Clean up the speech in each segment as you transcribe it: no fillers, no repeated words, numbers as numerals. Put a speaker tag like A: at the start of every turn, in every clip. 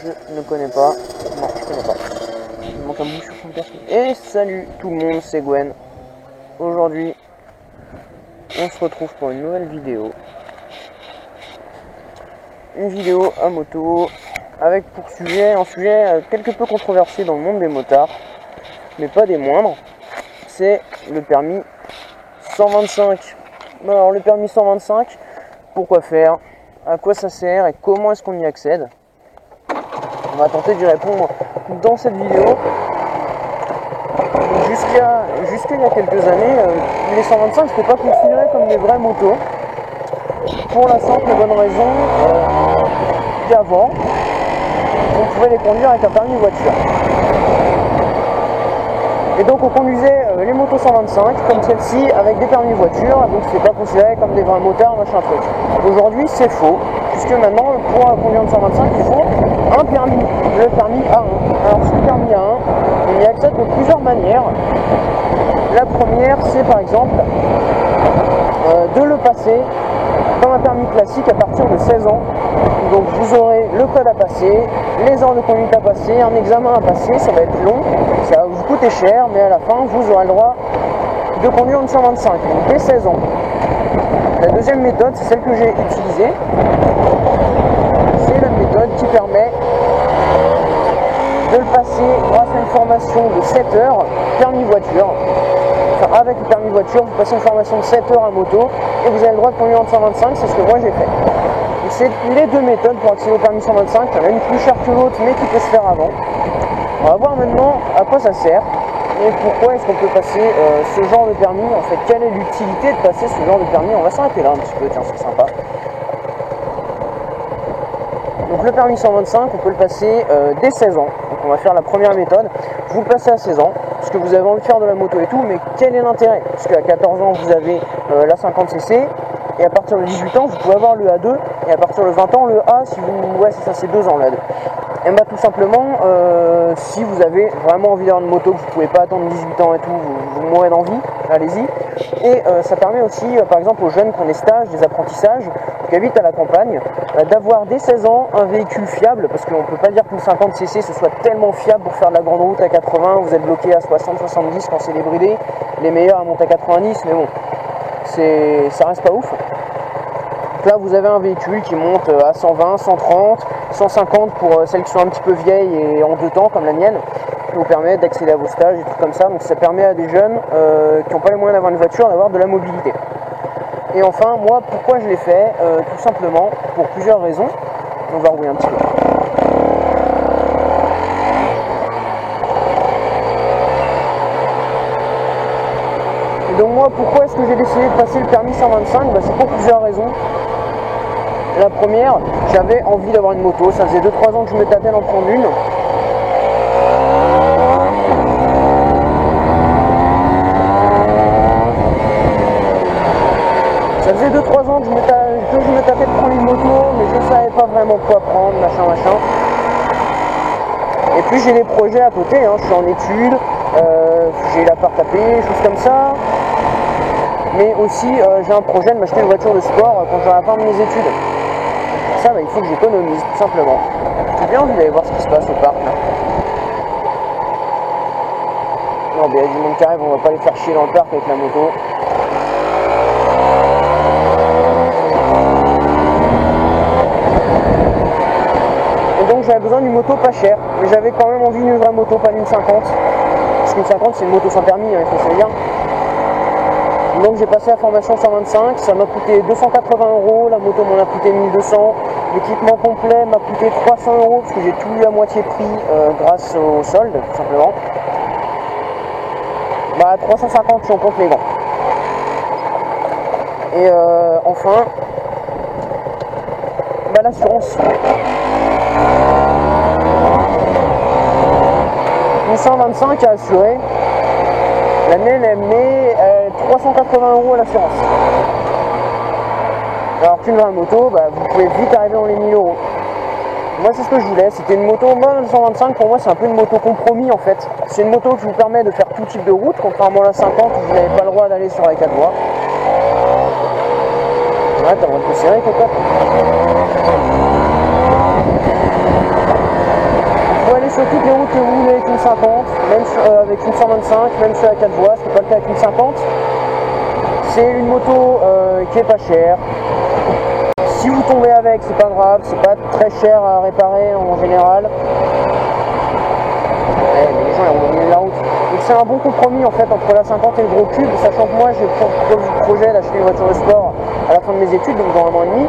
A: Je ne connais pas. Non, je connais pas. Il manque un bout sur son personne. Et salut tout le monde, c'est Gwen. Aujourd'hui, on se retrouve pour une nouvelle vidéo. Une vidéo à moto avec pour sujet un sujet quelque peu controversé dans le monde des motards, mais pas des moindres. C'est le permis 125. Alors le permis 125, pourquoi faire, à quoi ça sert et comment est-ce qu'on y accède? On va tenter d'y répondre dans cette vidéo. Jusqu'à il y a quelques années, les 125 n'étaient pas considérés comme des vraies motos, pour la simple et bonne raison qu'avant, on pouvait les conduire avec un permis voiture. Et donc on conduisait les motos 125 comme celle-ci avec des permis voiture, donc c'était pas considéré comme des vrais motards, machin truc. Aujourd'hui c'est faux, puisque maintenant pour conduire une 125 il faut un permis, le permis A1. Alors ce permis A1, on y accède de plusieurs manières. La première c'est par exemple de le passer comme un permis classique à partir de 16 ans. Donc vous aurez le code à passer, les heures de conduite à passer, un examen à passer, ça va être long, ça va vous coûter cher, mais à la fin vous aurez le droit de conduire une 125, donc dès 16 ans. La deuxième méthode, c'est celle que j'ai utilisée, c'est la méthode qui permet de le passer grâce à une formation de 7 heures, permis voiture. Enfin, avec le permis voiture, vous passez une formation de 7 heures à moto et vous avez le droit de conduire en 125, c'est ce que moi j'ai fait. C'est les deux méthodes pour accéder au permis 125, il y en a une plus chère que l'autre mais qui peut se faire avant. On va voir maintenant à quoi ça sert et pourquoi est-ce qu'on peut passer ce genre de permis, en fait quelle est l'utilité de passer ce genre de permis. On va s'arrêter là un petit peu, tiens c'est sympa. Donc le permis 125 on peut le passer dès 16 ans, donc on va faire la première méthode, vous le passez à 16 ans, parce que vous avez envie de faire de la moto et tout, mais quel est l'intérêt? Parce qu'à 14 ans vous avez la 50cc, et à partir de 18 ans vous pouvez avoir le A2, et à partir de 20 ans le A, si vous... ouais c'est ça, c'est 2 ans le A2. Et bah tout simplement, si vous avez vraiment envie d'avoir une moto, que vous ne pouvez pas attendre 18 ans et tout, vous mourrez d'envie, allez-y. Et ça permet aussi, par exemple aux jeunes qui ont des stages, des apprentissages, qui habitent à la campagne, d'avoir dès 16 ans un véhicule fiable, parce qu'on ne peut pas dire qu'une 50cc ce soit tellement fiable pour faire de la grande route à 80, vous êtes bloqué à 60-70 quand c'est débridé, les meilleurs à monter à 90, mais bon, ça reste pas ouf. Donc là vous avez un véhicule qui monte à 120, 130, 150 pour celles qui sont un petit peu vieilles et en 2 temps comme la mienne, qui vous permet d'accéder à vos stages et tout comme ça. Donc ça permet à des jeunes qui n'ont pas les moyens d'avoir une voiture d'avoir de la mobilité. Et enfin moi pourquoi je l'ai fait, tout simplement pour plusieurs raisons. On va rouler un petit peu. Et donc moi pourquoi est-ce que j'ai décidé de passer le permis 125, c'est pour plusieurs raisons. La première, j'avais envie d'avoir une moto, ça faisait 2-3 ans que je me tâtais d'en prendre une. Ça faisait 2-3 ans que je me tâtais de prendre une moto, mais je ne savais pas vraiment quoi prendre, machin. Et puis j'ai des projets à côté, je suis en études, j'ai l'appart à payer, choses comme ça. Mais aussi j'ai un projet de m'acheter une voiture de sport quand j'aurai la fin de mes études. Ça, il faut que j'économise, tout simplement. J'ai bien envie d'aller voir ce qui se passe au parc. Là. Non, mais il y a du monde qui arrive, on va pas les faire chier dans le parc avec la moto. Et donc j'avais besoin d'une moto pas chère, mais j'avais quand même envie d'une vraie moto, pas d'une 50. Parce qu'une 50 c'est une moto sans permis, il faut se le dire. Donc j'ai passé la formation 125, ça m'a coûté 280 €, la moto m'en a coûté 1200, l'équipement complet m'a coûté 300 € parce que j'ai tout eu à moitié prix grâce au solde tout simplement. 350 si on compte les gants. Et enfin, l'assurance. Une 125 à assurer. La mienne elle met 380 € à l'assurance. Alors qu'une vraie moto, vous pouvez vite arriver dans les 1000 €. Moi c'est ce que je voulais, c'était une moto, moi le 125 pour moi c'est un peu une moto compromis en fait. C'est une moto qui vous permet de faire tout type de route, contrairement à la 50 où vous n'avez pas le droit d'aller sur la 4 voies. Ouais, t'as le droit de te serrer cocotte. sur toutes les routes que vous voulez avec une 50, même avec une 125, même sur la 4 voies, c'est pas le cas avec une 50. C'est une moto qui est pas chère. Si vous tombez avec, c'est pas grave, c'est pas très cher à réparer en général. Mais les gens ils roulent au milieu de la route. Donc c'est un bon compromis en fait entre la 50 et le gros cube, sachant que moi j'ai pour le projet d'acheter une voiture de sport à la fin de mes études, donc dans 1 an et demi,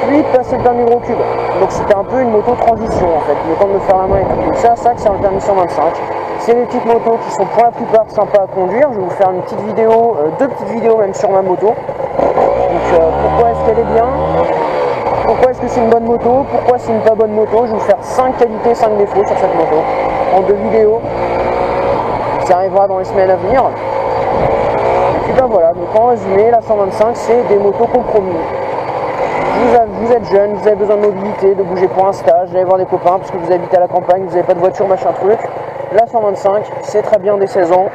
A: puis de passer le permis gros cube. Donc c'était un peu une moto transition en fait, le temps de me faire la main et tout. Donc ça c'est un permis 125. C'est des petites motos qui sont pour la plupart sympas à conduire. Je vais vous faire une petite vidéo, 2 petites vidéos même sur ma moto. Donc pourquoi est-ce qu'elle est bien? Pourquoi est-ce que c'est une bonne moto? Pourquoi c'est une pas bonne moto? Je vais vous faire 5 qualités, 5 défauts sur cette moto en 2 vidéos. Ça arrivera dans les semaines à venir. Et puis ben voilà, donc en résumé, la 125 c'est des motos compromis. Vous êtes jeune, vous avez besoin de mobilité, de bouger pour un stage, d'aller voir des copains parce que vous habitez à la campagne, vous n'avez pas de voiture, machin truc. La 125, c'est très bien dès 16 ans.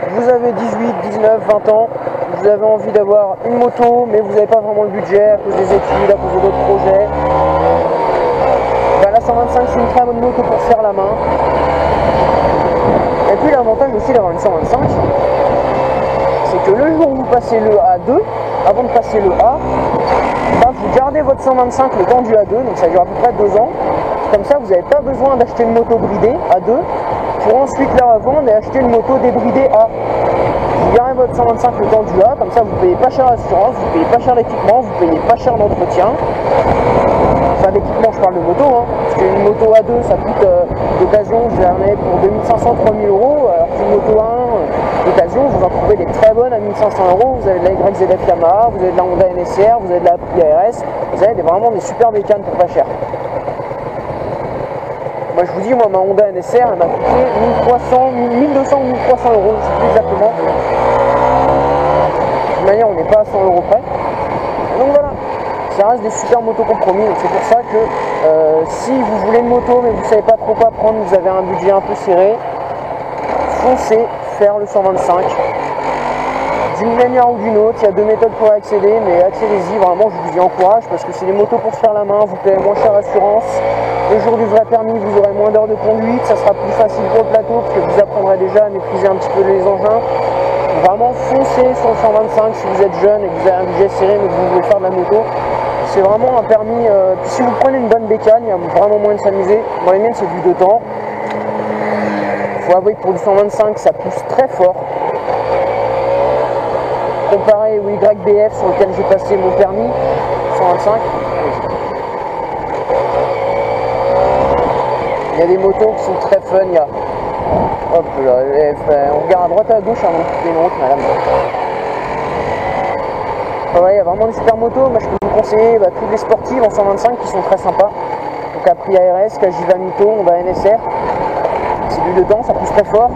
A: Vous avez 18, 19, 20 ans, vous avez envie d'avoir une moto, mais vous n'avez pas vraiment le budget à cause des études, à cause de d'autres projets. Ben, la 125, c'est une très bonne moto pour se faire la main. Et puis l'avantage aussi d'avoir une 125, c'est que le jour où vous passez le A2, avant de passer le A, ben, vous gardez votre 125 le temps du A2, donc ça dure à peu près 2 ans. Comme ça, vous n'avez pas besoin d'acheter une moto bridée A2 pour ensuite la revendre et acheter une moto débridée A. Vous gardez votre 125 le temps du A, comme ça vous payez pas cher l'assurance, vous payez pas cher l'équipement, vous payez pas cher l'entretien. Enfin l'équipement, je parle de moto, hein, parce qu'une moto A2 ça coûte d'occasion, j'en ai pour 2500-3000 euros, alors qu'une moto A1 d'occasion, vous en trouvez des très bonnes à 1500 euros. Vous avez de la YZF Yamaha, vous avez de la Honda NSR, vous avez de la ARS, vous avez vraiment des super bécanes pour pas cher. Moi je vous dis, moi ma Honda NSR elle m'a coûté 1200 ou 1300 euros, je ne sais plus exactement. De toute manière on n'est pas à 100 euros près. Donc voilà, ça reste des super motos compromis. Donc c'est pour ça que si vous voulez une moto mais vous ne savez pas trop quoi prendre, vous avez un budget un peu serré, foncez faire le 125. D'une manière ou d'une autre, il y a 2 méthodes pour y accéder, mais accédez-y, vraiment je vous y encourage parce que c'est des motos pour se faire la main, vous payez moins cher l'assurance. Le jour du vrai permis, vous aurez moins d'heures de conduite, ça sera plus facile pour le plateau parce que vous apprendrez déjà à maîtriser un petit peu les engins. Vraiment foncez sur le 125 si vous êtes jeune et que vous avez un budget serré mais que vous voulez faire de la moto. C'est vraiment un permis, puis si vous prenez une bonne bécane, il y a vraiment moyen de s'amuser. Moi les miennes c'est du 2 temps. Il faut avouer que pour du 125 ça pousse très fort. Comparé au YBF sur lequel j'ai passé mon permis, 125. Il y a des motos qui sont très fun, il y a... Hop là, on regarde à droite et à gauche avant de couper une route, madame. Ouais, il y a vraiment des super motos, moi je peux vous conseiller toutes les sportives en 125 qui sont très sympas. Donc Apri ARS, Kajiva Mito, Honda NSR. C'est du dedans, ça pousse très fort.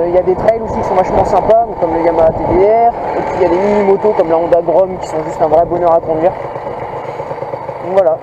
A: Il y a des trails aussi qui sont vachement sympas, donc comme le Yamaha TDR. Et puis il y a des mini-motos comme la Honda Grom qui sont juste un vrai bonheur à conduire. Donc voilà.